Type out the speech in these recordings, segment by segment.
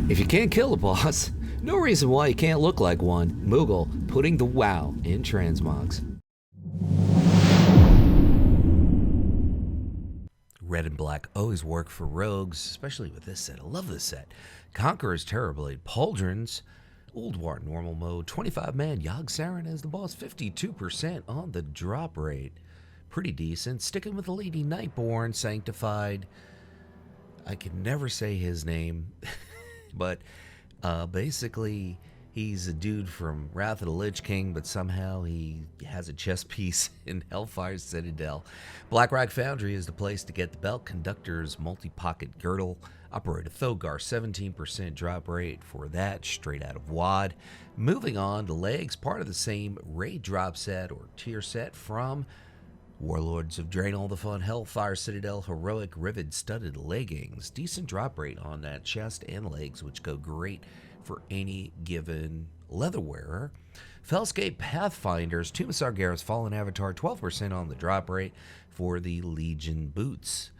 If you can't kill a boss, no reason why you can't look like one. Moogle putting the WoW in transmogs. Red and black always work for rogues, especially with this set. I love this set. Conqueror's Terrorblade, Pauldrons, Ulduar normal mode, 25-man Yogg-Saron as the boss, 52% on the drop rate. Pretty decent. Sticking with the Lady Nightborn, Sanctified. I can never say his name, but basically he's a dude from Wrath of the Lich King, but somehow he has a chest piece in Hellfire Citadel. Blackrock Foundry is the place to get the belt. Conductor's multi-pocket girdle. Operator Thogar, 17% drop rate for that, straight out of WoD. Moving on to legs, part of the same raid drop set or tier set from Warlords of Draenor, the fun Hellfire Citadel heroic rivet studded leggings. Decent drop rate on that chest and legs, which go great for any given leather wearer. Fellscape Pathfinders, Tome of Sargeras Fallen Avatar, 12% on the drop rate for the Legion boots.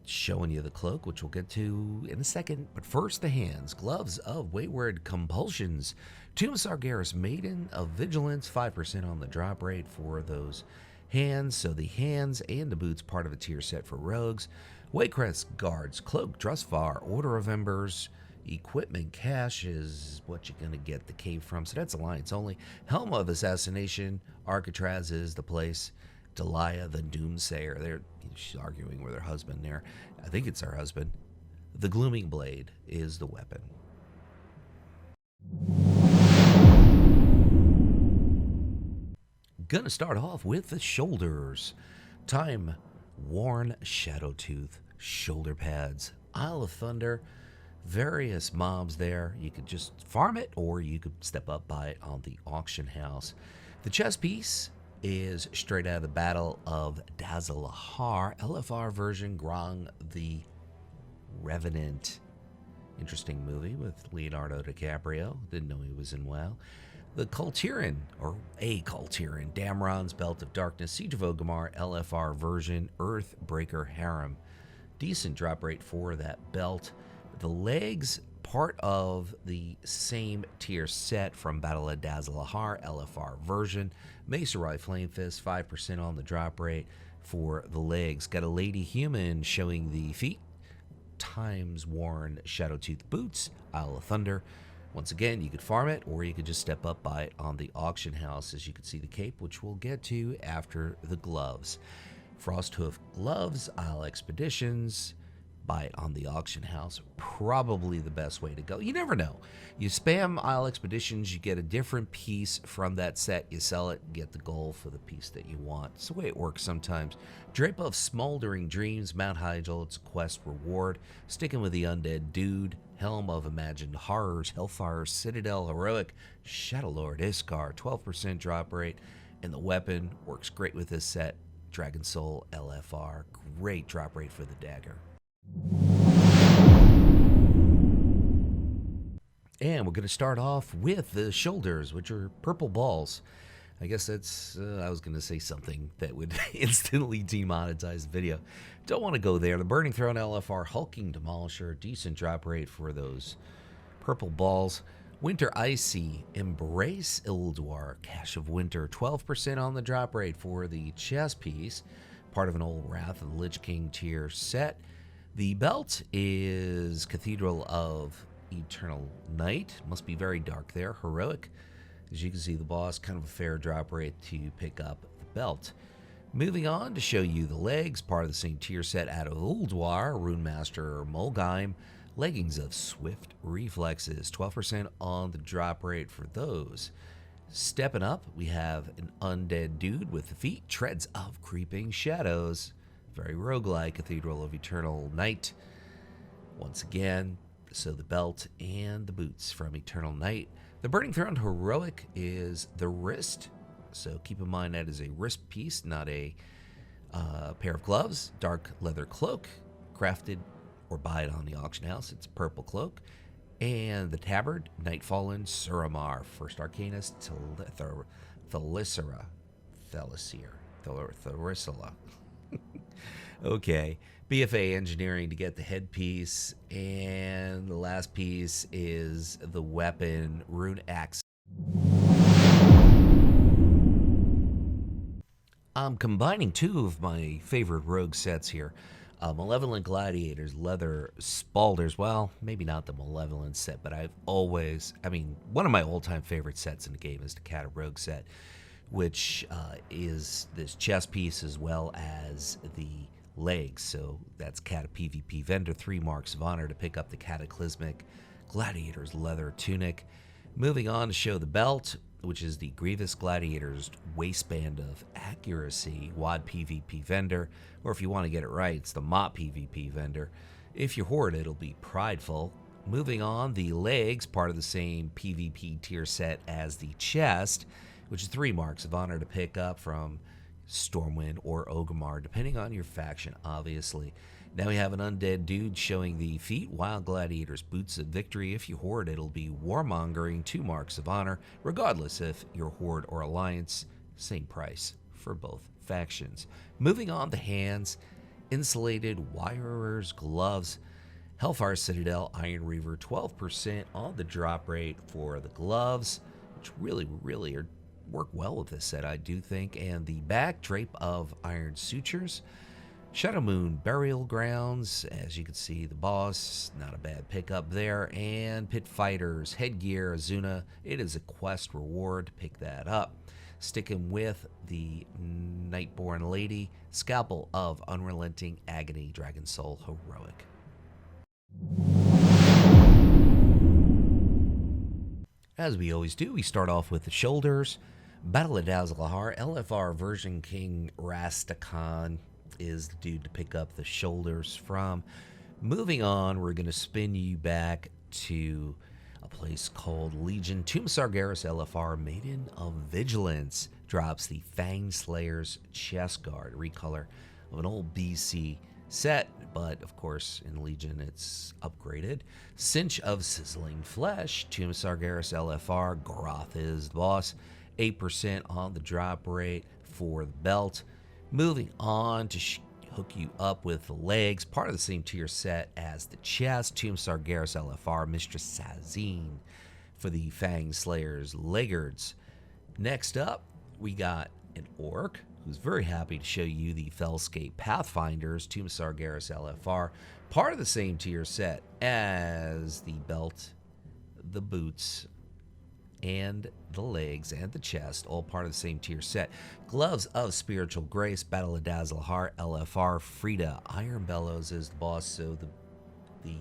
Showing you the cloak, which we'll get to in a second. But first, the hands. Gloves of Wayward Compulsions. Tome of Sargeras Maiden of Vigilance, 5% on the drop rate for those hands. So the hands and the boots, part of a tier set for rogues. Waycrest Guards, Cloak, Drustvar, Order of Embers. Equipment Cache is what you're going to get the cave from. So that's Alliance only. Helm of Assassination. Alcatraz is the place. Delia the Doomsayer. She's arguing with her husband there. I think it's her husband. The Glooming Blade is the weapon. Gonna start off with the shoulders. Time-worn Shadowtooth shoulder pads. Isle of Thunder. Various mobs there. You could just farm it, or you could step up, buy it on the auction house. The chest piece is straight out of the Battle of Dazalahar, LFR version, Grong the Revenant. Interesting movie with Leonardo DiCaprio. Didn't know he was in WoW. The Kultiran, or a Kultiran, Damron's Belt of Darkness, Siege of Orgrimmar, LFR version, Earthbreaker Harem. Decent drop rate for that belt. The legs, part of the same tier set from Battle of Dazalahar, LFR version. Macerai Flame Fist, 5% on the drop rate for the legs. Got a Lady Human showing the feet. Times-worn Shadowtooth boots, Isle of Thunder. Once again, you could farm it, or you could just step up, buy it on the auction house. As you can see, the cape, which we'll get to after the gloves. Frosthoof gloves, Isle Expeditions. Buy it on the auction house. Probably the best way to go. You never know. You spam Isle Expeditions, you get a different piece from that set. You sell it, get the gold for the piece that you want. It's the way it works sometimes. Drape of Smoldering Dreams, Mount Hyjal, it's a quest reward. Sticking with the Undead Dude. Helm of Imagined Horrors, Hellfire Citadel Heroic, Shadowlord Iskar, 12% drop rate. And the weapon works great with this set. Dragon Soul LFR, great drop rate for the dagger. And we're going to start off with the shoulders, which are purple balls. I guess that's, I was going to say something that would instantly demonetize the video. Don't want to go there. The Burning Throne LFR, Hulking Demolisher, decent drop rate for those purple balls. Winter Icy, Embrace Ulduar, Cache of Winter, 12% on the drop rate for the chest piece. Part of an old Wrath of the Lich King tier set. The belt is Cathedral of Eternal Night. Must be very dark there. Heroic. As you can see, the boss, kind of a fair drop rate to pick up the belt. Moving on to show you the legs, part of the same tier set out of Ulduar, Runemaster Mulgheim. Leggings of Swift Reflexes, 12% on the drop rate for those. Stepping up, we have an Undead Dude with the feet, Treads of Creeping Shadows. Very roguelike, Cathedral of Eternal Night. Once again, so the belt and the boots from Eternal Night. The Burning Throne Heroic is the wrist. So keep in mind that is a wrist piece, not a pair of gloves. Dark leather cloak, crafted or buy it on the auction house. It's a purple cloak. And the tabard, Nightfallen Suramar. First Arcanist, Thalicera. Okay. BFA engineering to get the headpiece, and the last piece is the weapon, Rune Axe. I'm combining two of my favorite rogue sets here. Malevolent Gladiators, Leather Spalders. Well, maybe not the Malevolent set, but one of my all-time favorite sets in the game is the Cata Rogue set, which is this chest piece as well as the legs. So that's Cata PvP Vendor, 3 marks of honor to pick up the Cataclysmic Gladiator's leather tunic. Moving on to show the belt, which is the Grievous Gladiator's Waistband of Accuracy, WAD PvP Vendor, or if you want to get it right, it's the MOP PvP Vendor. If you hoard, it'll be Prideful. Moving on, the legs, part of the same PvP tier set as the chest, which is 3 marks of honor to pick up from Stormwind or Orgrimmar, depending on your faction, obviously. Now we have an undead dude showing the feet, Wild Gladiator's Boots of Victory. If you hoard, it'll be Warmongering, 2 marks of honor, regardless if you're horde or alliance, same price for both factions. Moving on, the hands, Insulated Wirer's Gloves, Hellfire Citadel, Iron Reaver, 12% on the drop rate for the gloves, which really work well with this set, I do think. And the back, Drape of Iron Sutures, Shadow Moon Burial Grounds, as you can see, the boss, not a bad pickup there. And Pit Fighters, Headgear, Azuna, it is a quest reward to pick that up. Sticking with the Nightborn Lady, Scalpel of Unrelenting Agony, Dragon Soul Heroic. As we always do, we start off with the shoulders. Battle of Dazalahar, LFR version King Rastakhan is the dude to pick up the shoulders from. Moving on, we're going to spin you back to a place called Legion. Tome of Sargeras LFR, Maiden of Vigilance, drops the Fang Slayer's chest guard, recolor of an old BC set, but of course in Legion it's upgraded. Cinch of Sizzling Flesh, Tome of Sargeras LFR, Goroth is the boss, 8% on the drop rate for the belt. Moving on to hook you up with the legs, part of the same tier set as the chest, Tome of Sargeras LFR, Mistress Sazine for the Fang Slayer's Leggards. Next up, we got an orc who's very happy to show you the Fellscape Pathfinders, Tome of Sargeras LFR, part of the same tier set as the belt, the boots, and the legs and the chest, all part of the same tier set. Gloves of Spiritual Grace, Battle of Dazalahar LFR, Frida, Iron Bellows is the boss, so the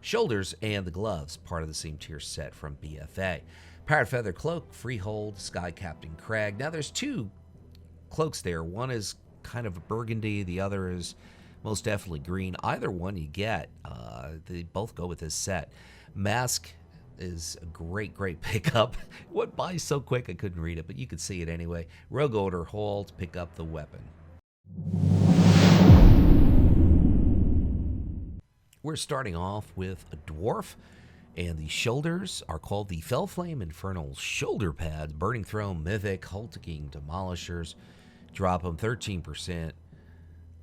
shoulders and the gloves, part of the same tier set from BFA. Pirate Feather Cloak, Freehold, Sky Captain Crag. Now there's 2 cloaks there. One is kind of a burgundy, the other is most definitely green. Either one you get, they both go with this set. Mask is a great pickup. It went by so quick I couldn't read it, but you could see it anyway. Rogue Order Hall to pick up the weapon. We're starting off with a dwarf, and the shoulders are called the Fellflame Infernal Shoulder Pads, Burning Throne Mythic, Hulking Demolishers. Drop them 13%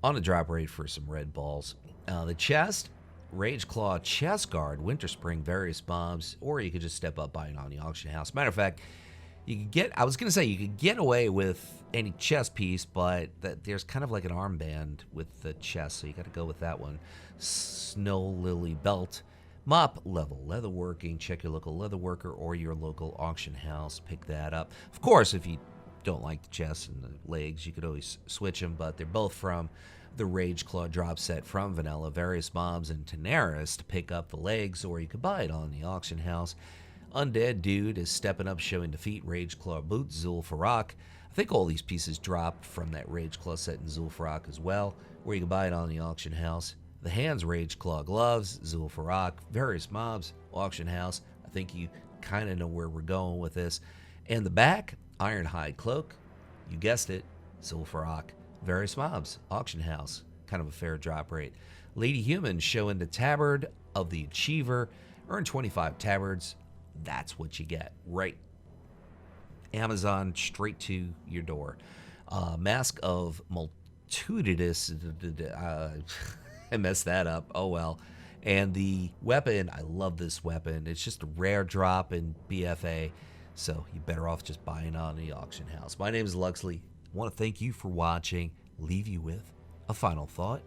on a drop rate for some red balls. The chest, Rage Claw Chest Guard, Winter Spring, various mobs, or you could just step up buying on the auction house. Matter of fact, you could get, I was going to say, you could get away with any chest piece, but there's kind of like an armband with the chest, so you got to go with that one. Snow Lily Belt, Mop Level Leatherworking, check your local leatherworker or your local auction house, pick that up. Of course, if you don't like the chest and the legs, you could always switch them, but they're both from the Rage Claw drop set from Vanilla, various mobs, and Tenaris to pick up the legs, or you could buy it on the auction house. Undead Dude is stepping up, showing defeat, Rage Claw Boots, Zul'Farrak. I think all these pieces dropped from that Rage Claw set in Zul'Farrak as well, or you can buy it on the auction house. The Hands, Rage Claw Gloves, Zul'Farrak, various mobs, auction house. I think you kind of know where we're going with this. And the back, Ironhide Cloak, you guessed it, Zul'Farrak. Various mobs, auction house, kind of a fair drop rate. Lady Human showing the Tabard of the Achiever. Earn 25 tabards. That's what you get. Right. Amazon, straight to your door. Mask of Tutidus, I messed that up. Oh well. And the weapon, I love this weapon. It's just a rare drop in BFA, so you're better off just buying it on the auction house. My name is Luxeley. I want to thank you for watching. Leave you with a final thought.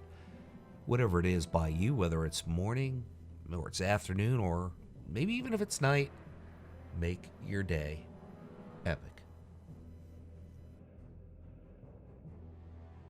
Whatever it is by you, whether it's morning or it's afternoon or maybe even if it's night, make your day epic.